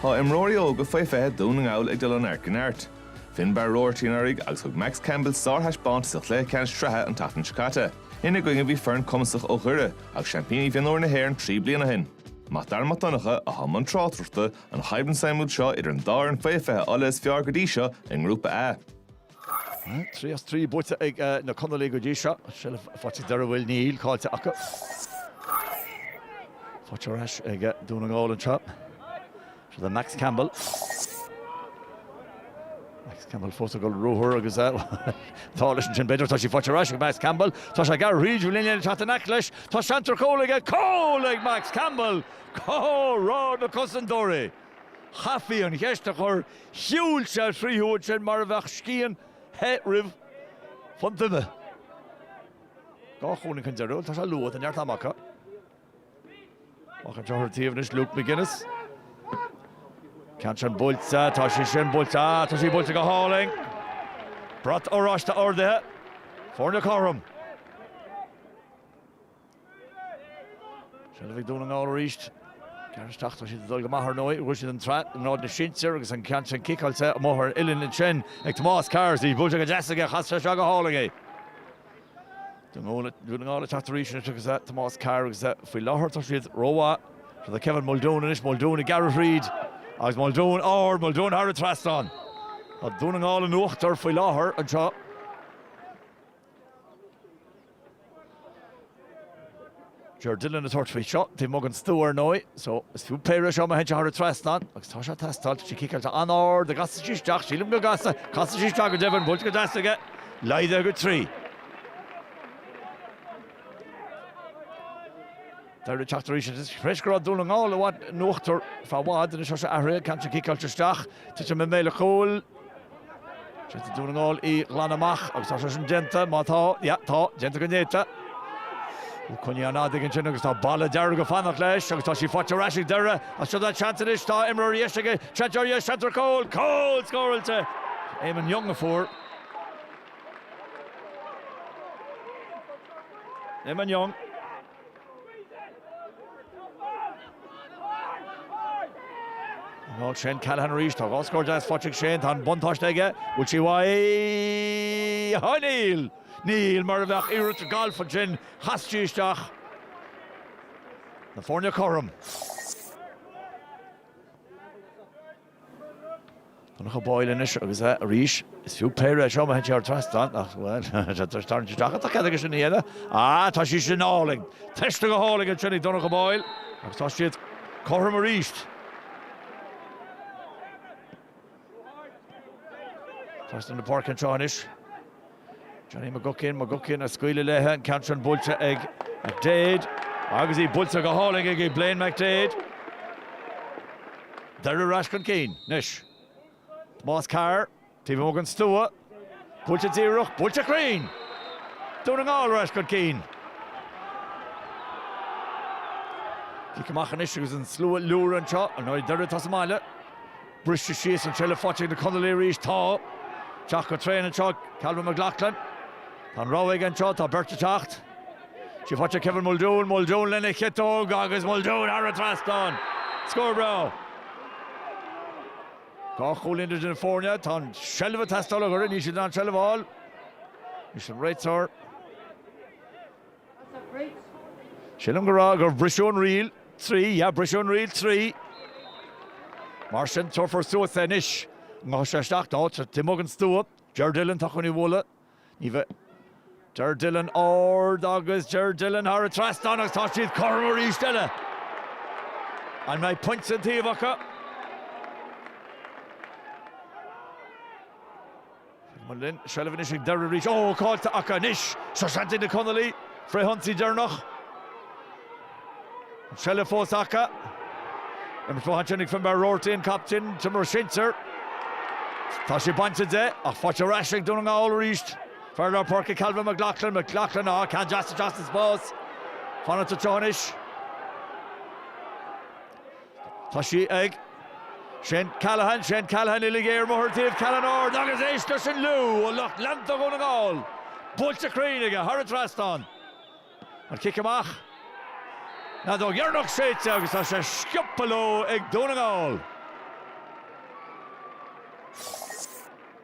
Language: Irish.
Tá imróí óga faoi fethe Donegal ag dul an aircinairt. Fin bar roirtínarig agus thug Max Campbell sárthais bant sa chlé cean strathe an tatan sicata. Ina going bhí fern comsach ó chuire ag champagne bhíon óir na héir 3 bliana hin. Má dar matanacha a haman trátrachta an Haiban Saimúd seo idir an Doire an faoi fethe alles fiar go dtí seo in grúpa A. 3-3 buite ag na Conolí go dtí seo. Sile fáte Derry bhfuil níl cáilte acha. Fáte reis ag Donegal an seo. The Max Campbell. Max Campbell fósa go rúthir agus tális an sin beidir tá sí fáte reis ag Max Campbell. Tá sé gar rídú líne tatanach leis. Tá seantar cólaigh Max Campbell. Rád na cosan Doire. Chafií an cheiste chur siúil se tríúid sin mar a bheith scían het rih fan duine. Gá chúna chun dearúil, tá sé luad an neart amacha. Mach an teoir tíomhnis Luke McGuinness. Can't sin bulta, tá sí sin bulta, tá sí bulta go háling. Brat óráiste ordathe, fórna chorm. Sin bhíh Donegal ríist. Ceiristeach tá sí dul go maithar nói, bhfuil siad an trat, an náid na sinseir agus an cean sin cicáilte a móthar ilinn in sin ag Tomás Carrs, í bulta go deasaige chasta se go háling é. Donegal teachta ríisina tugus Tomás Carrs agus faoi láthair tá siad róha, tá Kevin Muldoon inis, Muldoon i Gareth Reid. Agus Muldoon har a trastan. A Donegal an uachtar faoi láthair an seo. Ger Dillon a tuairt faoi seo, tí mog an stúar nói, so is fiú péire seo ma heinte har a trastan, agus tá sé testáil, sí cicáilte an áir, de gasa síisteach, sílim go gasa, casa síisteach go Devon, bult go deasaige, leide go 3. Dar y teachtaríise is freisgur Donegal a bhaid nuachtar fáhád in seo se ahra can se cicáilte isteach, tuite me méle chóil. Tuite Donegal í glanamach agus tá sin genta, má tá, genta go néta. Cunne an ádaigh sin agus tá balla dearg go fannach leis, agus tá sí fáte reisig deire, a seo chantan is tá imreoir isteige, chantarí chantar cóil scóilte. Éimean Young a fór. Éimean Young. No, Shane Callahan ríist, tá gácóir deas fáteigh Shane, tá buntáisteige, bhfuil sí Níl! Níl mar a bheith iireach gáil fan sin, chastíisteach. Na fórne chorm. Tá nach a báil inis agus a ríis, is fiú péire seo ma heinte ar trastan, ach, well, tá starn tíisteach, tá ceideige sin héile. Tá sí sin áling. Teiste go háling an sinnig donna go báil, agus tá siad chorm a ríist. Tás in the park an Seanis. Johnny McGuckin a scuile lethe an country an bulta ag McDade. Agus í bulta go háling ag Blaine McDade. Derry Rashcon Keane, nish. Tomás Carr, Tíomh Morgan Stua. Bulta Díruch, bulta Green. Donegal Rashcon Keane. Cicamach an ish agus an slua lúr an seo, an oed Derry Tasmaile. Briste síos an seile fáteigh na Conolí ríist tá. Teach go tréin an seo, Calvin McLaughlin. Tá Ráig an seo, tá Berta teacht. Sí fáte Kevin Muldoon lena chetóg agus Muldoon ar a trastan. Scór brá. Gá chúlín in fórne, tá seilbh testáil agur, ní siad an seilbháil. Ní siad réitar. Sílim go rá gur Brisiún Riil 3, Brisiún Riil 3. Mar sin torfar suas inis. Má sé steach dá, Tim Morgan Stua, Ger Dillon tá chuní bhla. Ní bheith Ger Dillon agus Ger Dillon har a trastan agus tá siad chorm a ríist eile. An mé punt an taobh acha. Mullen, Shelvin is ag Derry ríist. Cáilte acha níis. Sa seantaí na Conolí, Frehuntí dearnach. Shelle fós acha. Im fáhannig fan bar Rortin captain to mar sinter. Tá sé bainte de, ach fáte reisig Donegal ríist. Ferlar Parky Calvin McLaughlin can justice boss. Fanna to Tonish. Tá sí ag Shane Callahan illigéir mohortíh Callanor agus éiste sin lú a lucht lenta Donegal. Builte Craobh har a trastan. An kick amach. Na do Gernach séite agus tá sé sciopaló ag Donegal.